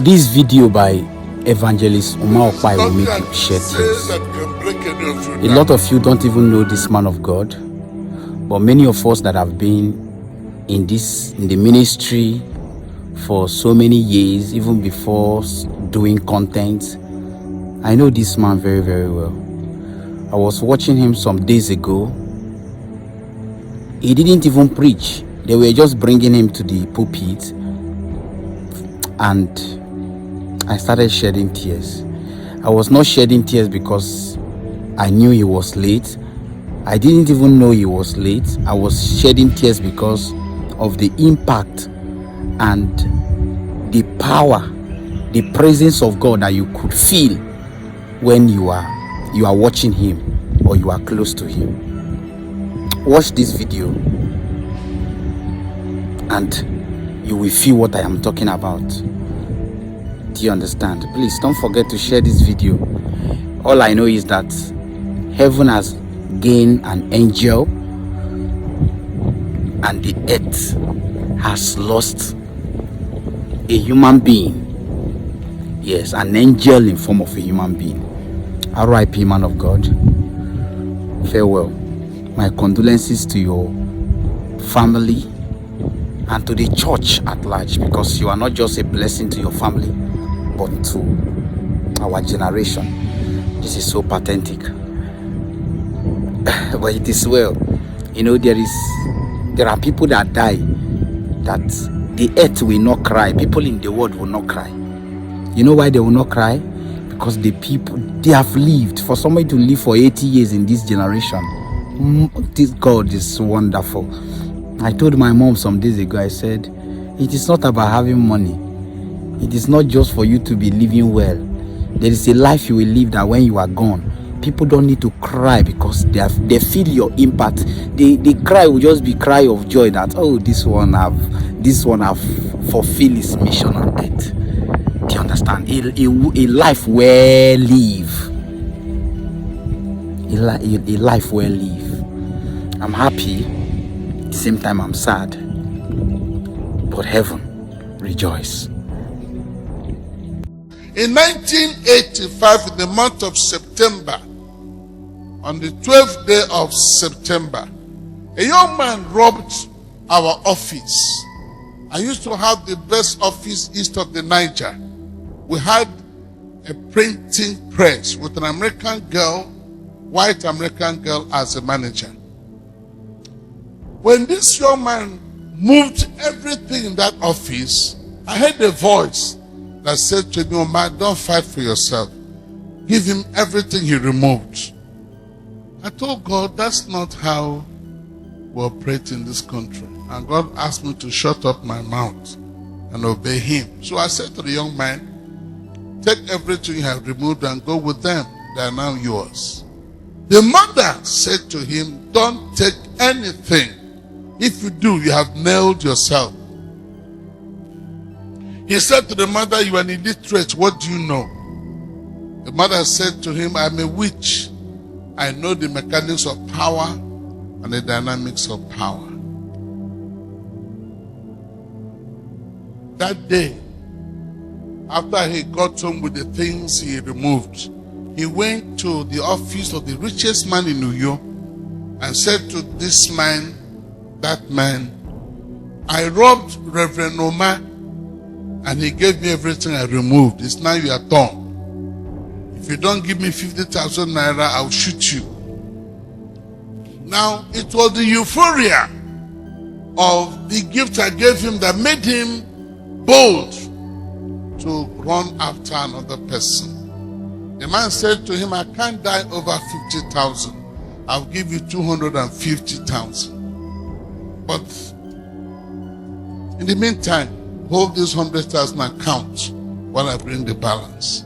This video by Evangelist Umar Ukpai will make you shed tears. A lot of you don't even know this man of God, but many of us that have been in the ministry for so many years, even before doing content, I know this man very, very well. I was watching him some days ago. He didn't even preach. They were just bringing him to the pulpit, and I started shedding tears. I was not shedding tears because I knew he was late. I didn't even know he was late. I was shedding tears because of the impact and the power, the presence of God that you could feel when you are watching him or you are close to him. Watch this video and you will feel what I am talking about. Do you understand? Please don't forget to share this video. All I know is that heaven has gained an angel and the earth has lost a human being. Yes, an angel in form of a human being. R.I.P. man of God. Farewell. My condolences to your family and to the church at large, because you are not just a blessing to your family, but to our generation. This is so pathetic. But it is well. You know, there are people that die that the earth will not cry. People in the world will not cry. You know why they will not cry? Because the people, they have lived. For somebody to live for 80 years in this generation, this God is wonderful. I told my mom some days ago, I said, it is not about having money. It is not just for you to be living well. There is a life you will live that when you are gone, people don't need to cry because they feel your impact. The cry will just be cry of joy that, oh, this one have fulfilled his mission on earth. Do you understand? A life well lived. A life well lived. I'm happy. At the same time, I'm sad. But heaven, rejoice. In 1985, in the month of September, on the 12th day of September, a young man robbed our office. I used to have the best office east of the Niger. We had a printing press with an American girl, white American girl, as a manager. When this young man moved everything in that office, I heard a voice that said to me, Umar, don't fight for yourself. Give him everything he removed. I told God, that's not how we operate in this country. And God asked me to shut up my mouth and obey him. So I said to the young man, take everything you have removed and go with them. They are now yours. The mother said to him, don't take anything. If you do, you have nailed yourself. He said to the mother, you are an illiterate, what do you know? The mother said to him, I'm a witch. I know the mechanics of power and the dynamics of power. That day, after he got home with the things he removed, he went to the office of the richest man in New York and said to this man, that man, I robbed Reverend Umar and he gave me everything I removed. It's now your turn. If you don't give me 50,000 naira, I'll shoot you. Now, it was the euphoria of the gift I gave him that made him bold to run after another person. The man said to him, I can't die over 50,000. I'll give you 250,000. But in the meantime, hold this 100,000 and count while I bring the balance.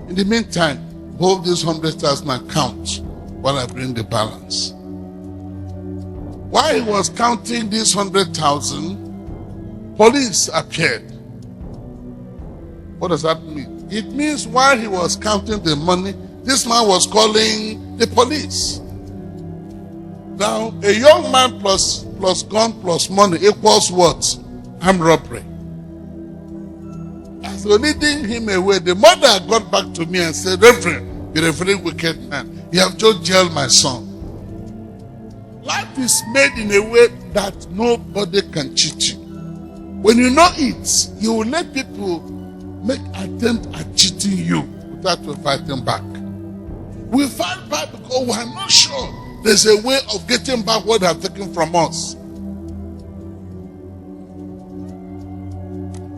In the meantime, hold this 100,000 and count while I bring the balance. While he was counting this 100,000, police appeared. What does that mean? It means while he was counting the money, this man was calling the police. Now, a young man plus gun plus money equals what? Armed robbery. So leading him away, the mother got back to me and said, Reverend, you're a very wicked man. You have just jailed my son. Life is made in a way that nobody can cheat you. When you know it, you will let people make attempt at cheating you without fighting back. We fight back because we are not sure there's a way of getting back what they have taken from us.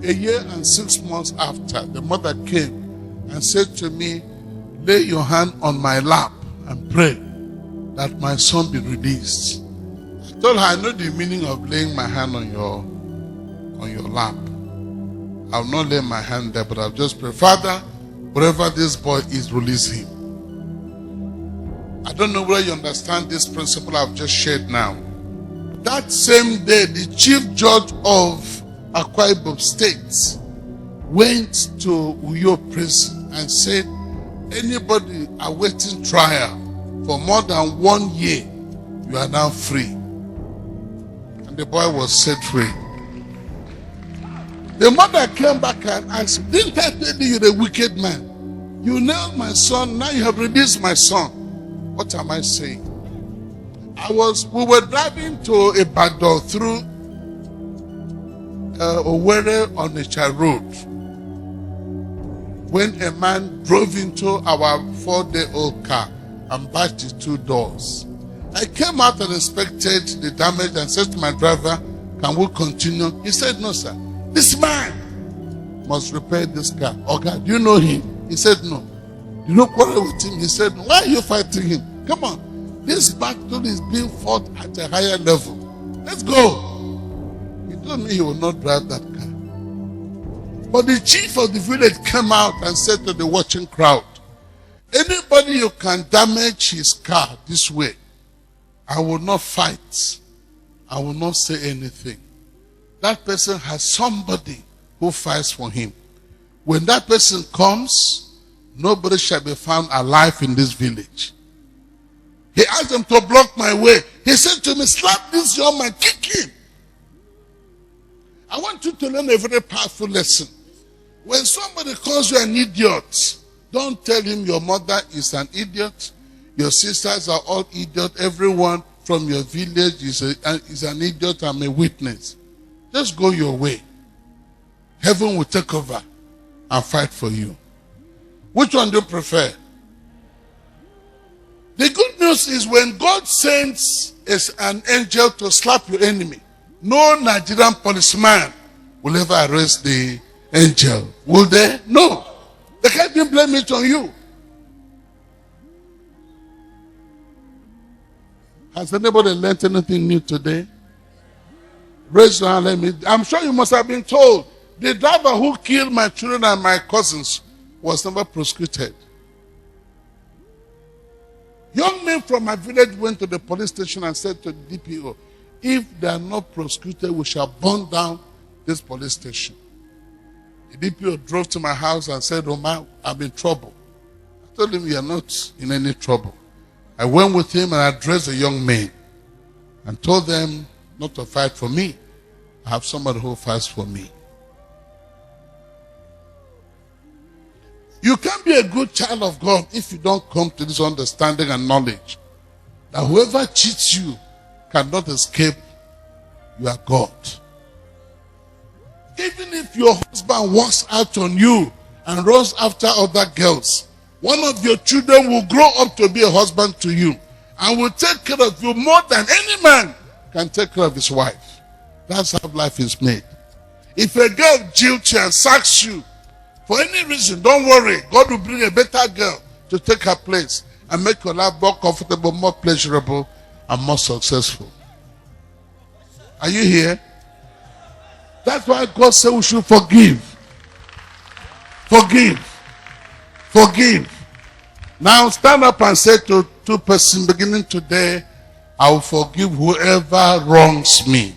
A year and 6 months after, the mother came and said to me, lay your hand on my lap and pray that my son be released. I told her, I know the meaning of laying my hand on your lap. I'll not lay my hand there, but I'll just pray, Father, wherever this boy is, release him. I don't know whether you understand this principle I've just shared now. That same day, the chief judge of Ukpai State went to Uyo prison and said, anybody awaiting trial for more than 1 year, you are now free. And the boy was set free. The mother came back and asked, didn't I tell you you're a wicked man? You nailed my son, now you have released my son. What am I saying? We were driving to Ibadan through Owerri Onitsha Road when a man drove into our 4-day-old car and bashed his 2 doors. I came out and inspected the damage and said to my driver, can we continue? He said, no, sir. This man must repair this car. Okay, do you know him? He said, no. You don't quarrel with him? He said, why are you fighting him? Come on. This battle is being fought at a higher level. Let's go. He told me he will not drive that car. But the chief of the village came out and said to the watching crowd, anybody you can damage his car this way, I will not fight. I will not say anything. That person has somebody who fights for him. When that person comes, nobody shall be found alive in this village. He asked them to block my way. He said to me, slap this young man, kick him. I want you to learn a very powerful lesson. When somebody calls you an idiot, don't tell him your mother is an idiot, your sisters are all idiots, everyone from your village is an idiot, I'm a witness. Just go your way. Heaven will take over and fight for you. Which one do you prefer? The good news is when God sends an angel to slap your enemy, no Nigerian policeman will ever arrest the angel. Will they? No. They can't even blame it on you. Has anybody learned anything new today? Raise your hand, let me. I'm sure you must have been told the driver who killed my children and my cousins was never prosecuted. Young men from my village went to the police station and said to the DPO, if they are not prosecuted, we shall burn down this police station. The DPO drove to my house and said, Umar, I'm in trouble. I told him, you are not in any trouble. I went with him and addressed the young men and told them not to fight for me. I have somebody who fights for me. You can't be a good child of God if you don't come to this understanding and knowledge that whoever cheats you cannot escape your God. Even if your husband walks out on you and runs after other girls, one of your children will grow up to be a husband to you and will take care of you more than any man can take care of his wife. That's how life is made. If a girl jilts you and sacks you, for any reason, don't worry. God will bring a better girl to take her place and make your life more comfortable, more pleasurable, and more successful. Are you here? That's why God said we should forgive. Forgive. Forgive. Now stand up and say to two persons beginning today, I will forgive whoever wrongs me.